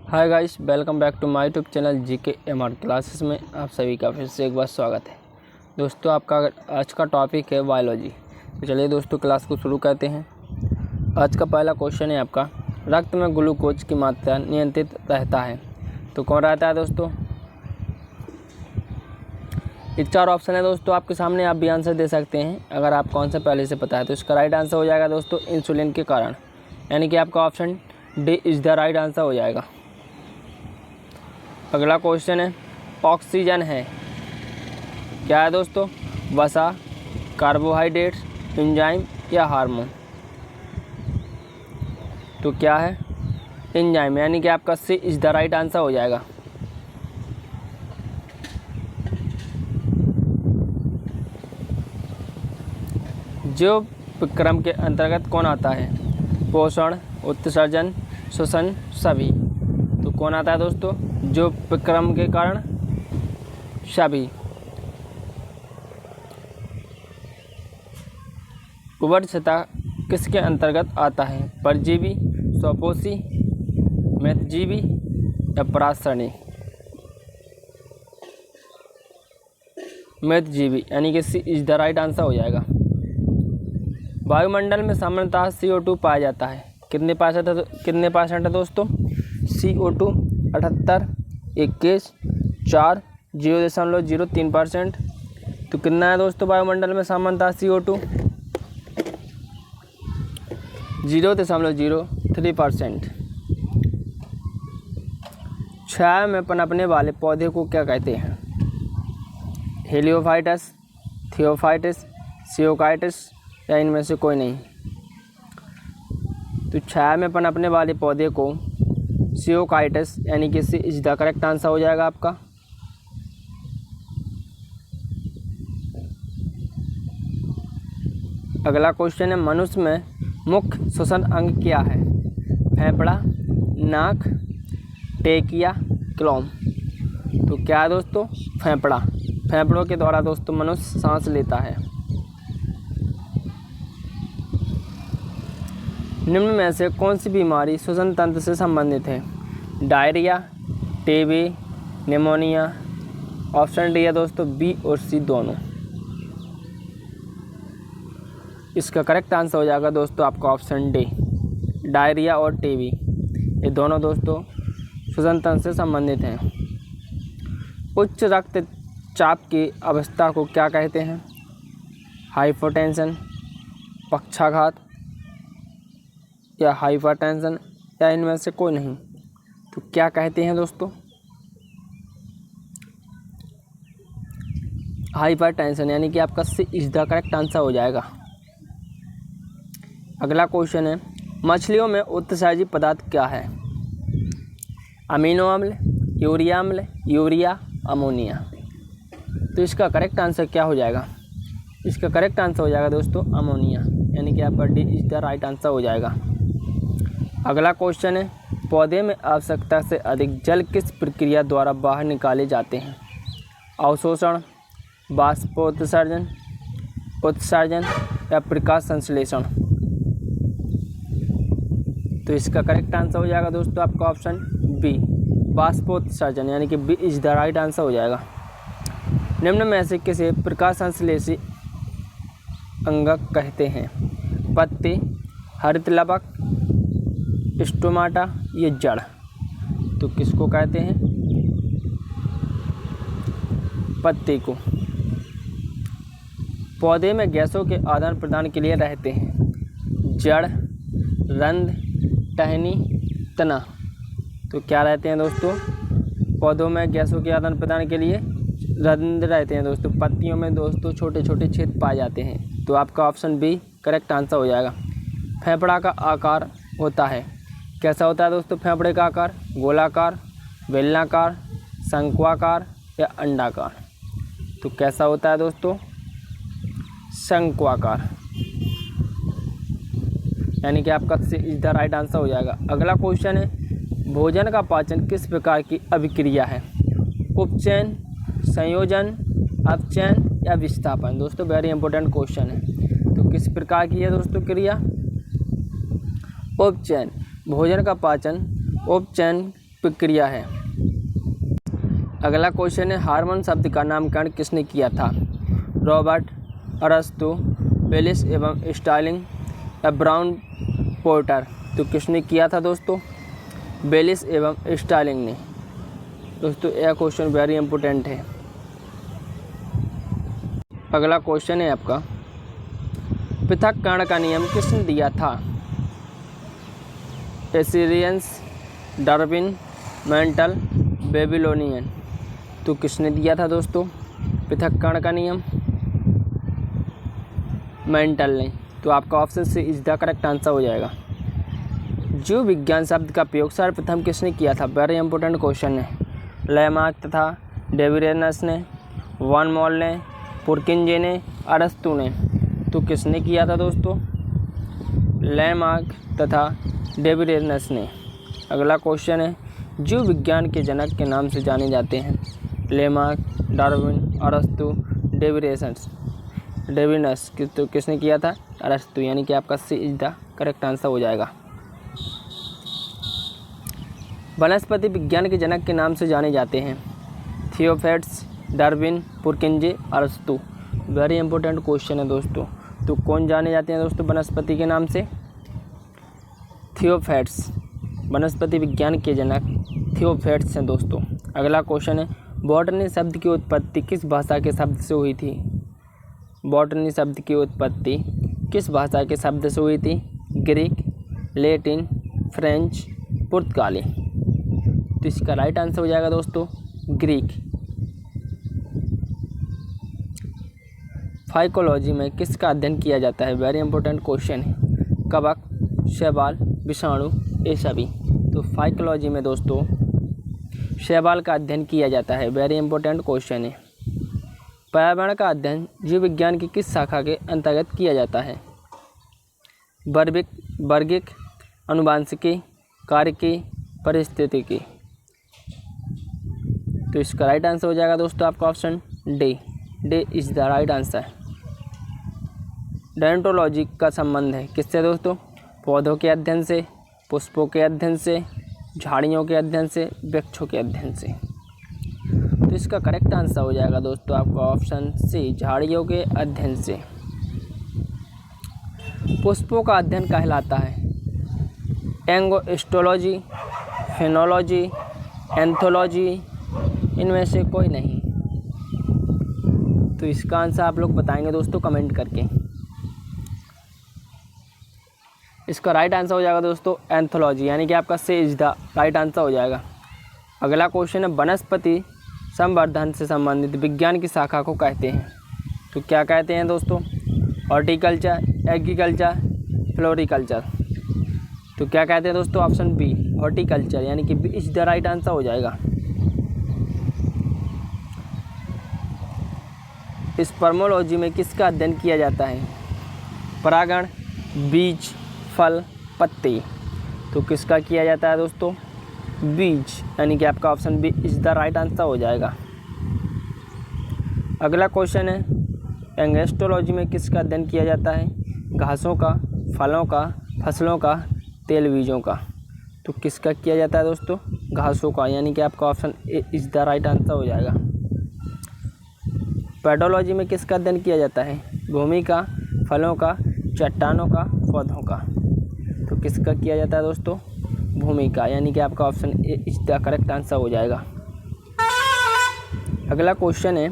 Hi guys, welcome back to my YouTube channel GK MR classes में आप सभी का फिर से एक बार स्वागत है। दोस्तों, आपका आज का टॉपिक है बायोलॉजी। तो चलिए दोस्तों, क्लास को शुरू करते हैं। आज का पहला क्वेश्चन है आपका, रक्त में ग्लूकोज की मात्रा नियंत्रित रहता है तो कौन रहता है दोस्तों? ये चार ऑप्शन है दोस्तों आपके सामने, आप भी आंसर दे सकते हैं। अगर आपको आंसर पहले से पता है तो इसका राइट आंसर हो जाएगा दोस्तों इंसुलिन के कारण, यानी कि आपका option D is the right answer हो जाएगा। अगला क्वेश्चन है, ऑक्सीजन है क्या है दोस्तों? वसा, कार्बोहाइड्रेट्स, एंजाइम या हार्मोन? तो क्या है? एंजाइम, यानी कि आपका सी इज़ द राइट आंसर हो जाएगा। जो क्रम के अंतर्गत कौन आता है? पोषण, उत्सर्जन, श्वसन, सभी। तो कौन आता है दोस्तों? जो क्रम के कारण सभी। उभर सतह किसके अंतर्गत आता है? परजीवी, स्वपोषी, मेदजीवी या परासरणी? मेदजीवी, यानी कि सी इज द राइट आंसर हो जाएगा। वायुमंडल में सामान्यतः CO2 पाया जाता है, कितने परसेंट है दोस्तों? CO2 78, 21, 4, 0.03%। तो कितना है दोस्तों वायुमंडल में सामान्यतः CO2? 0.03%। छाया में पनपने वाले पौधे को क्या कहते हैं? हेलियोफाइटस, थियोफाइटस, सियोकाइटस या इनमें से कोई नहीं? तो छाया में पनपने वाले पौधे को सियोकाइटस, यानी कि सी इज द करेक्ट आंसर हो जाएगा आपका। अगला क्वेश्चन है, मनुष्य में मुख्य श्वसन अंग क्या है? फेफड़ा, नाक, टेकिया, क्लोम? तो क्या है दोस्तों? फेफड़ा। फेफड़ों के द्वारा दोस्तों मनुष्य सांस लेता है। निम्न में से कौन सी बीमारी श्वसन तंत्र से संबंधित है? Diarrhoea, TB, pneumonia? Option D है दोस्तों बी और सी दोनों। इसका करेक्ट आंसर हो जाएगा दोस्तों आपका ऑप्शन डी, डायरिया और टीबी। ये दोनों दोस्तों श्वसन तंत्र से संबंधित हैं। उच्च रक्तचाप की अवस्था को क्या कहते हैं? हाइपोटेंशन, पक्षाघात या हाइपरटेंशन या इनमें से कोई नहीं? तो क्या कहते हैं दोस्तों? हाइपरटेंशन, यानी कि आपका C is the correct answer हो जाएगा। अगला क्वेश्चन है, मछलियों में उत्सर्जी पदार्थ क्या है? अमीनो अम्ल, यूरिया अम्ल, यूरिया, अमोनिया? तो इसका करेक्ट आंसर क्या हो जाएगा? इसका करेक्ट आंसर हो जाएगा दोस्तों अमोनिया, यानी कि आपका D is the right answer हो जाएगा। अगला क्वेश्चन है, पौधे में आवश्यकता से अधिक जल किस प्रक्रिया द्वारा बाहर निकाले जाते हैं? अवशोषण, बाष्पोत्सर्जन, उत्सर्जन या प्रकाश संश्लेषण? तो इसका करेक्ट आंसर हो जाएगा दोस्तों आपका ऑप्शन बी, बाष्पोत्सर्जन, यानी कि B is the right answer हो जाएगा। निम्न में से किसे प्रकाश संश्लेषी अंगक कहते हैं? पत्ती, हरित लवक, स्टोमाटा, ये जड़? तो किसको कहते हैं? पत्ती को। पौधे में गैसों के आदान प्रदान के लिए रहते हैं जड़, रंध्र, टहनी, तना? तो क्या रहते हैं दोस्तों? पौधों में गैसों के आदान प्रदान के लिए रंध्र रहते हैं दोस्तों। पत्तियों में दोस्तों छोटे छोटे छेद पाए जाते हैं। तो आपका ऑप्शन बी करेक्ट आंसर हो जाएगा। फेफड़ा का आकार होता है, कैसा होता है दोस्तों फेफड़े का आकार? गोलाकार, बेलनाकार, शंक्वाकार या अंडाकार? तो कैसा होता है दोस्तों? शंक्वाकार, यानी कि आपका C is the right answer हो जाएगा। अगला क्वेश्चन है, भोजन का पाचन किस प्रकार की अभिक्रिया है? उपचयन, संयोजन, अपचयन या विस्थापन? दोस्तों वेरी इंपॉर्टेंट क्वेश्चन है। तो किस प्रकार की है दोस्तों क्रिया? उपचयन। भोजन का पाचन उपचयन प्रक्रिया है। अगला क्वेश्चन है, हार्मोन शब्द का नामकरण किसने किया था? रॉबर्ट, अरस्तु, बेलिस एवं स्टार्लिंग या ब्राउन पोर्टर? तो किसने किया था दोस्तों? बेलिस एवं स्टार्लिंग ने। दोस्तों यह क्वेश्चन वेरी इंपॉर्टेंट है। अगला क्वेश्चन है आपका, पृथक्करण का नियम किसने दिया था? एसिरियंस, डार्विन, मेंटल, बेबीलोनियन? तो किसने दिया था दोस्तों पृथक्करण का नियम? मेंटल ने। तो आपका option C is the correct answer हो जाएगा। जीव विज्ञान शब्द का प्रयोग सर्वप्रथम किसने किया था? वेरी इंपॉर्टेंट क्वेश्चन है। लेमार्क तथा डेविरेनस ने, वन मॉल ने, पुरकिंजे ने, अरस्तु ने? तो किसने किया था दोस्तों? लेमार्क तथा डेविरेनस ने। अगला क्वेश्चन है, जीव विज्ञान के जनक के नाम से जाने जाते हैं? लेमार्क, डार्विन, अरस्तु, डेविरेनस? तो किसने किया था? अरस्तु, यानी कि आपका C is the correct answer हो जाएगा। वनस्पति विज्ञान के जनक के नाम से जाने जाते हैं? थियोफैट्स, डार्विन, पुरकिंजे, अरस्तु? वेरी इंपॉर्टेंट क्वेश्चन है दोस्तों। तो कौन जाने जाते हैं दोस्तों वनस्पति के नाम से? थियोफैट्स। वनस्पति विज्ञान के जनक थियोफैट्स हैं दोस्तों। अगला क्वेश्चन है, बॉटनी शब्द की उत्पत्ति किस भाषा के शब्द से हुई थी? बॉटनी शब्द की उत्पत्ति किस भाषा के शब्द से हुई थी? ग्रीक, लैटिन, फ्रेंच, पुर्तगाली? तो इसका राइट आंसर हो जाएगा दोस्तों ग्रीक। फाइकोलॉजी में किसका अध्ययन किया जाता है? वेरी इंपॉर्टेंट क्वेश्चन है। कवक, शैवाल, विषाणु, ये सभी? तो फाइकोलॉजी में दोस्तों शैवाल का अध्ययन किया जाता है। वेरी इंपॉर्टेंट क्वेश्चन है। पर्यावरण का अध्ययन जीव विज्ञान की किस शाखा के अंतर्गत किया जाता है? वर्गिक, अनुवांशिकी, कार्यकी, पारिस्थितिकी? तो इसका राइट आंसर हो जाएगा दोस्तों आपका option D. D is the right answer. Dentology का संबंध है किससे दोस्तों? पौधों के अध्ययन से, पुष्पों के अध्ययन से, झाड़ियों के अध्ययन से, वृक्षों के अध्ययन से? तो इसका करेक्ट आंसर हो जाएगा दोस्तों आपका ऑप्शन सी, झाड़ियों के अध्ययन से। पुष्पों का अध्ययन कहलाता है एंगोस्टोलॉजी, फेनोलॉजी, एंथोलॉजी? इनमें से कोई नहीं। तो इसका आंसर आप लोग बताएंगे दोस्तों कमेंट करके। इसका राइट आंसर हो जाएगा दोस्तों एंथोलॉजी, यानी कि आपका C is the right answer हो जाएगा। अगला क्वेश्चन है, वनस्पति संवर्धन से संबंधित विज्ञान की शाखा को कहते हैं? तो क्या कहते हैं दोस्तों? Horticulture, agriculture, floriculture? तो क्या कहते हैं दोस्तों? ऑप्शन बी, हॉर्टिकल्चर, यानी कि B is the right answer हो जाएगा। स्पर्मोलॉजी में किसका अध्ययन किया जाता है? परागण, बीज, फल, पत्ती? तो किसका किया जाता है दोस्तों? बीज, यानी कि आपका option B is the right answer हो जाएगा। अगला क्वेश्चन है, एंगोस्टोलॉजी में किसका अध्ययन किया जाता है? घासों का, फलों का, फसलों का, तेल बीजों का? तो किसका किया जाता है दोस्तों? घासों का, यानी कि आपका option A is the right answer हो जाएगा। पेडोलॉजी में किसका अध्ययन किया जाता है? भूमि का, फलों का, चट्टानों का, पौधों का? तो किसका किया जाता है दोस्तों? भूमि का, यानी कि आपका option A is the correct answer हो जाएगा। अगला क्वेश्चन है,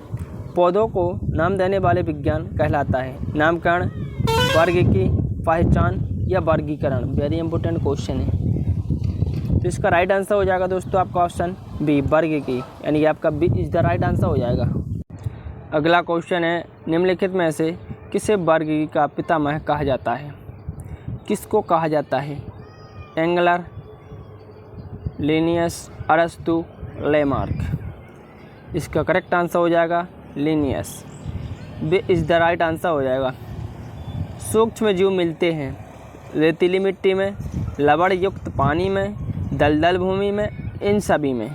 पौधों को नाम देने वाले विज्ञान कहलाता है? नामकरण, वर्ग की पहचान या वर्गीकरण? वेरी इंपॉर्टेंट क्वेश्चन है। तो इसका राइट आंसर हो जाएगा दोस्तों आपका ऑप्शन बी, वर्ग की, यानी कि आपका B is the right answer हो जाएगा। अगला क्वेश्चन है, निम्नलिखित में से किसे वर्ग का पितामह कहा जाता है? किसको कहा जाता है? एंगलर, लिनियस, अरस्तु, लेमार्क? इसका करेक्ट आंसर हो जाएगा Linnaeus. B is the right answer हो जाएगा। सूक्ष्म जीव मिलते हैं रेतीली मिट्टी में, लवण युक्त पानी में, दलदल भूमि में, इन सभी में?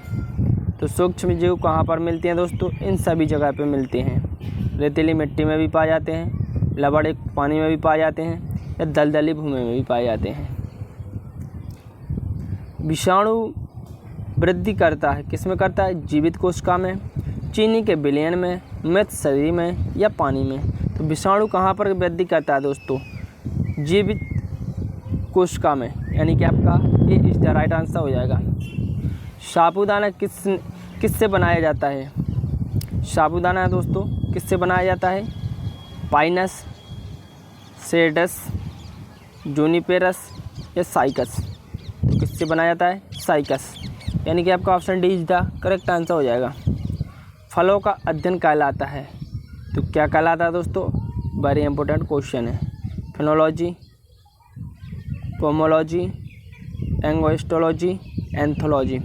तो सूक्ष्म जीव कहाँ पर मिलते हैं दोस्तों? इन सभी जगह पे मिलते हैं। रेतीली मिट्टी में भी पाए जाते हैं, लवण युक्त पानी में भी पाए जाते हैं, या दलदली भूमि में भी पाए जाते हैं। विषाणु वृद्धि करता है, किस में करता है? जीवित कोशिका में, चीनी के विलयन में, मृत शरीर में या पानी में। तो विषाणु कहाँ पर वृद्धि करता है दोस्तों? जीवित कोशिका में, यानी कि आपका ए इज द राइट आंसर हो जाएगा। साबूदाना किससे बनाया जाता है? साबूदाना दोस्तों किससे बनाया जाता है? पाइनस, सेडस, जूनिपेरस या साइकस। तो किससे बनाया जाता है? साइकस, यानी कि आपका option D is the correct answer हो जाएगा। फलों का अध्ययन कहलाता है, तो क्या कहलाता है दोस्तों? वेरी इंपॉर्टेंट क्वेश्चन है। Phenology, pomology, angiology, anthology.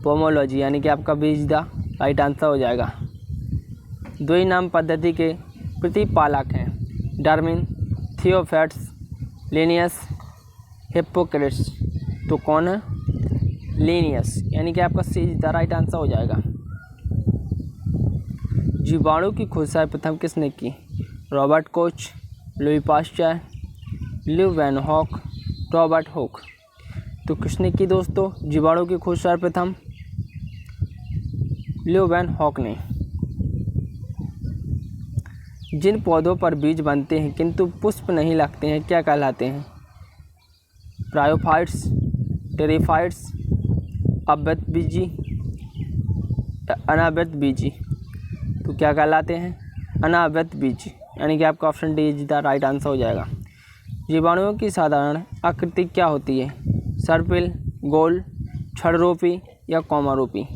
Pomology, यानी कि आपका B is the right answer हो जाएगा। द्वि नाम पद्धति के प्रतिपालक हैं डार्विन, थियोफैट्स, लिनियस, हिप्पोक्रेट्स। तो कौन है? लिनियस, यानी कि आपका C is the right answer हो जाएगा। जीवाणु की खोज सर्वप्रथम किसने की? Robert Koch, Louis Pasteur, Leeuwenhoek, Robert Hooke. तो किसने की दोस्तों जीवाणु की खोज सर्वप्रथम? ल्यू वैन हॉक ने। जिन पौधों पर बीज बनते हैं किंतु पुष्प नहीं लगते हैं क्या कहलाते हैं? ब्रायोफाइट्स, टेरिफाइट्स, अव्यतबीजी, अनाव्यतबीजी। तो क्या कहलाते हैं? अनाव्यतबीजी, यानी कि आपका option D is the right answer हो जाएगा। जीवाणुओं की साधारण आकृति क्या होती है? सर्पिल, गोल, क्षणरूपी या कौमारूपी।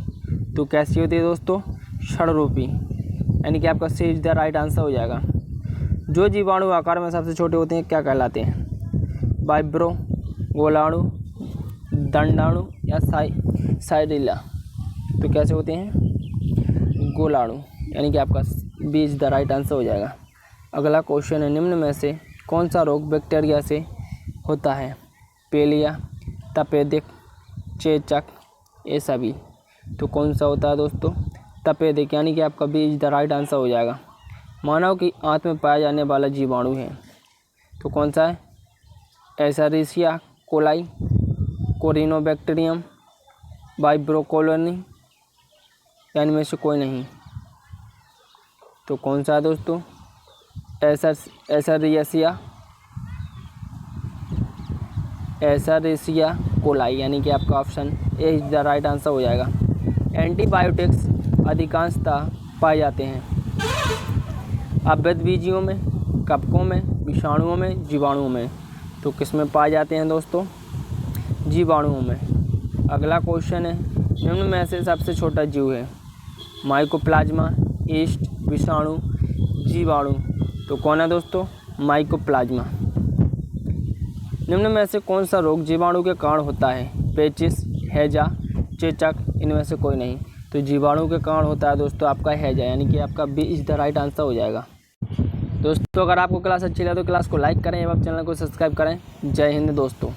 तो कैसी होती है दोस्तों? क्षणरूपी, यानी कि आपका C is the right answer हो जाएगा। जो जीवाणु आकार में सबसे छोटे होते हैं क्या कहलाते हैं? वाइब्रो, गोलाणु, दंडाणु या साइरिला। तो कैसे होते हैं? गोलाणु, यानी कि आपका B is the right answer हो जाएगा। अगला क्वेश्चन है, निम्न में से कौन सा रोग बैक्टीरिया से होता है? पेलिया, तपेदिक, चेचक, ये सभी। तो कौन सा होता है दोस्तों? तपेदिक, यानी कि आपका B is the right answer हो जाएगा। मानव की आंत में पाया जाने वाला जीवाणु है, तो कौन सा है? एशेरिचिया कोलाई, कोरिनोबैक्टीरियम, वाइब्रो कोलोनी, या इनमें से कोई नहीं। तो कौन सा है दोस्तों? एशेरिचिया कोलाई, यानी कि आपका option A is the right answer हो जाएगा। एंटीबायोटिक्स अधिकांशतः पाए जाते हैं अव्यतबीजियों में, कवकों में, विषाणुओं में, जीवाणुओं में। तो किस में पाए जाते हैं दोस्तों? जीवाणुओं में। अगला क्वेश्चन है, निम्न में से सबसे छोटा जीव है? माइकोप्लाज्मा, ईस्ट, विषाणु, जीवाणु। तो कौन है दोस्तों? माइकोप्लाज्मा। निम्न में से कौन सा रोग जीवाणु के कारण होता है? पेचिस, हैजा, चेचक, इनमें से कोई नहीं। तो जीवाणु के कारण होता है दोस्तों आपका हैजा, यानी कि आपका B is the right answer हो जाएगा। दोस्तों अगर आपको क्लास अच्छी लगे तो क्लास को लाइक करें एवं चैनल को सब्सक्राइब करें। जय हिंद दोस्तों।